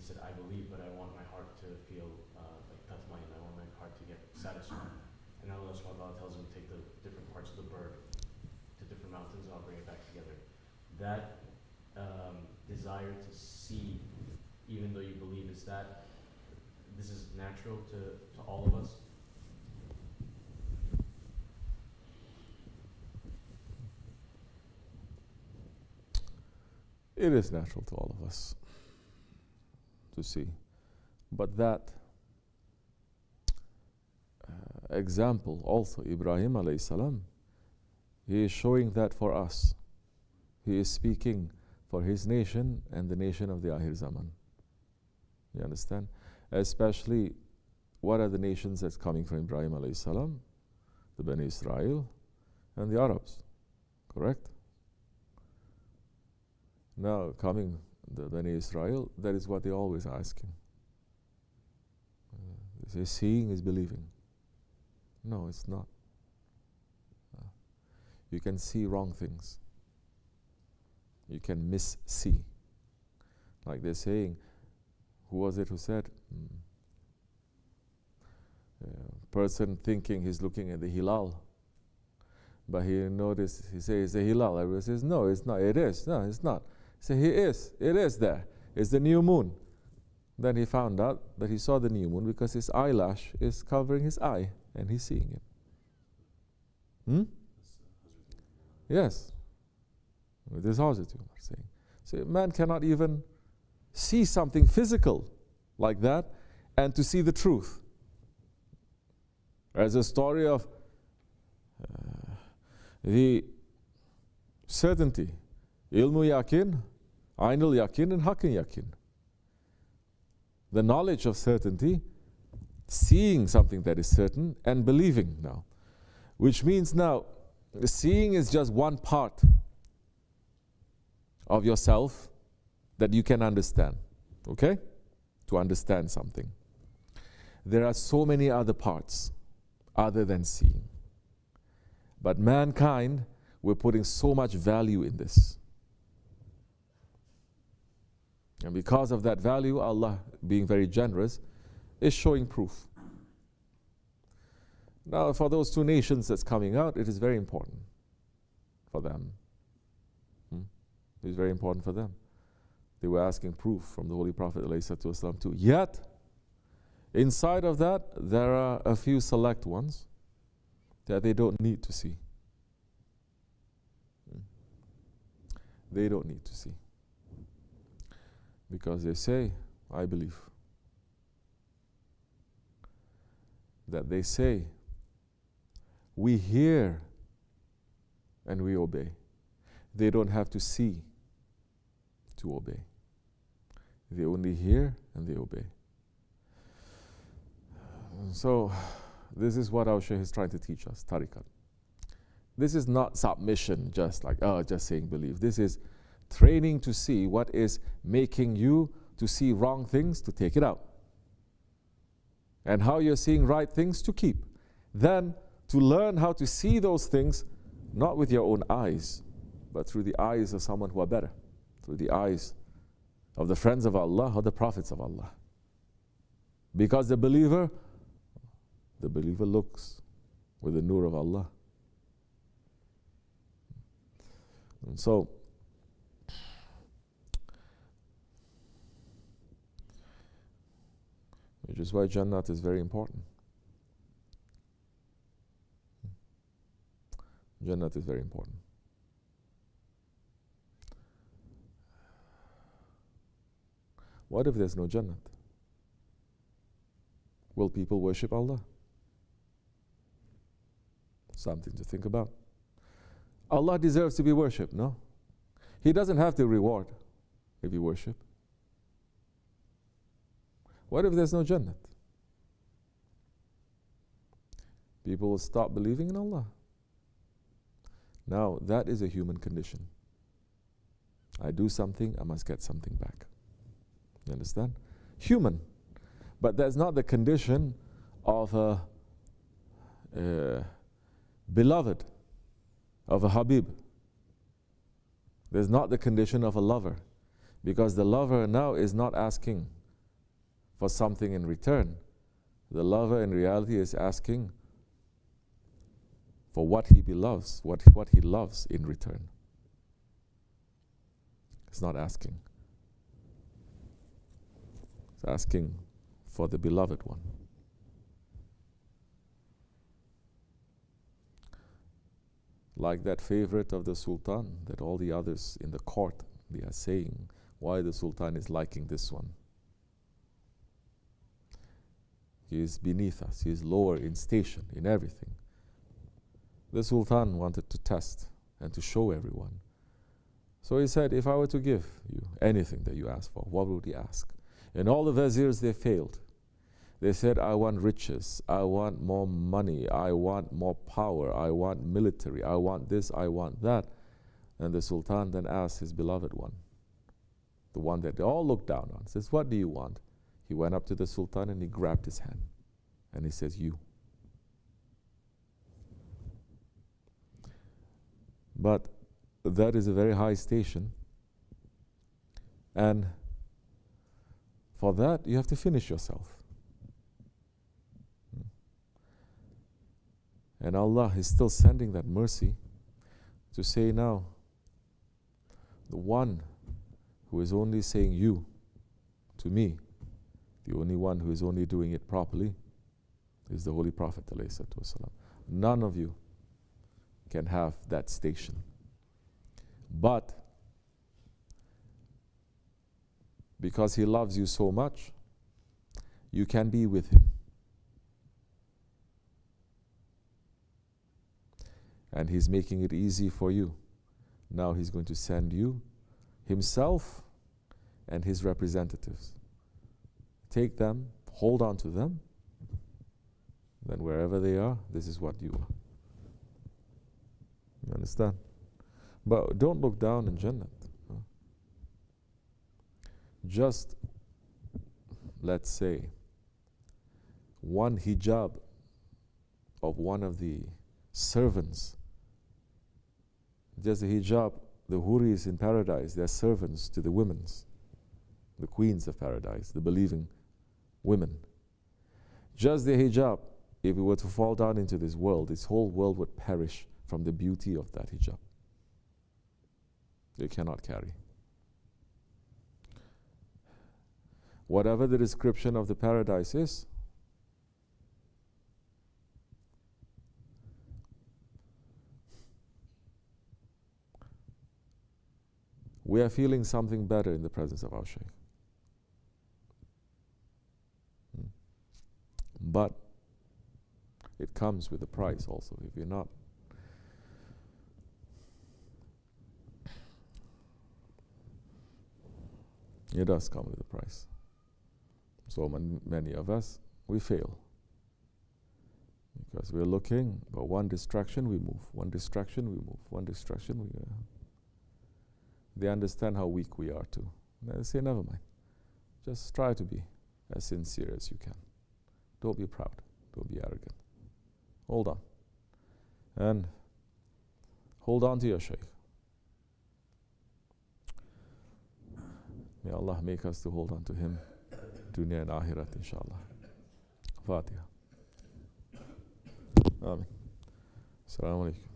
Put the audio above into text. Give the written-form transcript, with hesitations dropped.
he said, I believe, but I want my heart to feel like tatmain, I want my heart to get satisfied. And Allah subhanahu wa ta'ala tells him, take the different parts of the bird to different mountains, and I'll bring it back together. That desire to see, even though you believe, is that this is natural to all of us? It is natural to all of us to see. But that example also, Ibrahim alayhi salam, he is showing that for us. He is speaking for his nation and the nation of the Akhir Zaman. You understand? Especially, what are the nations that's coming from Ibrahim alayhi salam? The Bani Israel and the Arabs. Correct? Now, coming the Bani Israel, that is what they're always asking. They say, seeing is believing. No, it's not. You can see wrong things. You can mis-see. Like they're saying, who was it who said? Person thinking he's looking at the hilal, but he noticed, he says, the hilal. Everyone says, no, it's not. It is. No, it's not. So he is. It is there. It's the new moon. Then he found out that he saw the new moon because his eyelash is covering his eye and he's seeing it. Yes. This is Hazrat Umar saying. So man cannot even see something physical like that and to see the truth. There's a story of the certainty. Ilmu yakin, ainul yakin, and haqqin yakin. The knowledge of certainty, seeing something that is certain, and believing now. Which means now, seeing is just one part of yourself that you can understand. Okay? To understand something. There are so many other parts other than seeing. But mankind, we're putting so much value in this. And because of that value, Allah, being very generous, is showing proof. Now, for those two nations that's coming out, it is very important for them. It is very important for them. They were asking proof from the Holy Prophet ﷺ too. Yet, inside of that, there are a few select ones that they don't need to see. They don't need to see. Because they say, I believe. That they say, we hear and we obey. They don't have to see to obey. They only hear and they obey. So, this is what our Shaykh is trying to teach us, tariqat. This is not submission, just like, just saying believe. This is training to see what is making you to see wrong things, to take it out. And how you're seeing right things, to keep. Then, to learn how to see those things, not with your own eyes, but through the eyes of someone who are better. Through the eyes of the friends of Allah or the prophets of Allah. Because the believer looks with the nur of Allah. And so, which is why Jannat is very important. Jannat is very important. What if there's no Jannat? Will people worship Allah? Something to think about. Allah deserves to be worshipped, no? He doesn't have the reward if you worship. What if there's no Jannat? People will stop believing in Allah. Now, that is a human condition. I do something, I must get something back. You understand? Human. But that's not the condition of a beloved, of a Habib. There's not the condition of a lover. Because the lover now is not asking for something in return. The lover in reality is asking for what he loves, what he loves in return. It's not asking. It's asking for the beloved one. Like that favorite of the Sultan, that all the others in the court, they are saying why the Sultan is liking this one. He is beneath us, he is lower in station, in everything. The Sultan wanted to test and to show everyone. So he said, if I were to give you anything that you ask for, what would he ask? And all the viziers, they failed. They said, I want riches, I want more money, I want more power, I want military, I want this, I want that. And the Sultan then asked his beloved one, the one that they all looked down on, says, what do you want? He went up to the Sultan and he grabbed his hand. And he says, you. But that is a very high station. And for that, you have to finish yourself. And Allah is still sending that mercy to say now, the one who is only saying you to me, the only one who is only doing it properly is the Holy Prophet ﷺ. None of you can have that station. But because he loves you so much, you can be with him. And he's making it easy for you. Now he's going to send you himself and his representatives. Take them, hold on to them, then wherever they are, this is what you are. You understand? But don't look down in Jannah. Just, let's say, one hijab of one of the servants. Just the hijab, the huris in paradise, they're servants to the women's, the queens of paradise, the believing women. Just the hijab, if it were to fall down into this world, this whole world would perish from the beauty of that hijab. They cannot carry. Whatever the description of the paradise is, we are feeling something better in the presence of our Shaykh. But it comes with a price also. If you're not, it does come with a price. So many of us, we fail. Because we're looking, but one distraction we move, one distraction we move, one distraction we They understand how weak we are too. They say, never mind. Just try to be as sincere as you can. Don't be proud. Don't be arrogant. Hold on. And hold on to your Shaykh. May Allah make us to hold on to him, dunya and akhirat, inshallah. Fatiha. Amin. Assalamu alaikum.